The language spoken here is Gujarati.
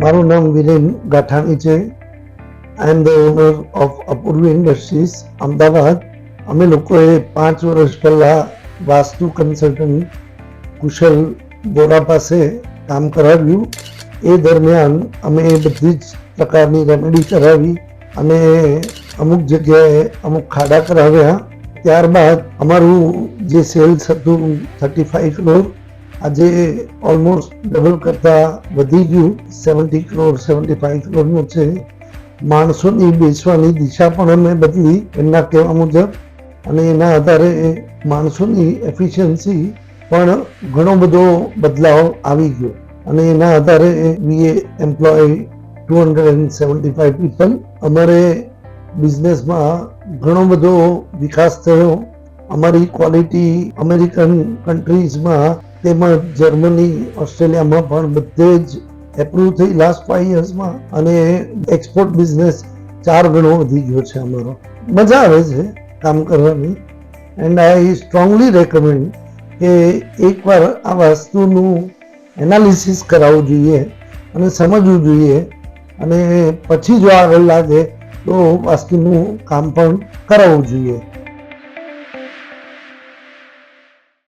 મારું નામ વિરેન ગાઠાણી છે. I am the owner of Apurvi industries Ahmedabad. અમે લોકોએ 5 વર્ષ પહેલાં વાસ્તુ કન્સલ્ટન્ટ કુશલ બોરા પાસે કામ કરાવ્યું. એ દરમિયાન અમે બધી જ પ્રકારની રેમેડી કરાવી અને અમુક જગ્યાએ અમુક ખાડા કરાવ્યા. ત્યારબાદ અમારું જે સેલ્સ હતું 35 કરોડ આજે ઓલમોસ્ટ ડબલ કરતાં વધી ગયું, 70 કરોડ 75 કરોડનું છે. માણસોની બેસવાની દિશા પણ અમે બદલી એમના કહેવા મુજબ, અને એના આધારે માણસોની એફિશિયન્સી પણ ઘણો બધો બદલાવ આવી ગયો અને એના આધારે વી એમ્પ્લોય 275 પીપલ. અમારે બિઝનેસમાં ઘણો બધો વિકાસ થયો. અમારી ક્વોલિટી અમેરિકન કન્ટ્રીઝમાં તેમજ જર્મની, ઓસ્ટ્રેલિયામાં પણ બધે જ એપ્રુવ થઈ લાસ્ટ 5 યર્સમાં, અને એક્સપોર્ટ બિઝનેસ 4 ગણો વધી ગયો છે અમારો. મજા આવે છે કામ કરવાની. એન્ડ આઈ સ્ટ્રોંગલી રેકમેન્ડ કે એકવાર આ વાસ્તુનું એનાલિસિસ કરાવવું જોઈએ અને સમજવું જોઈએ, અને પછી જો આગળ લાગે તો વાસ્તુનું કામ પણ કરાવવું જોઈએ.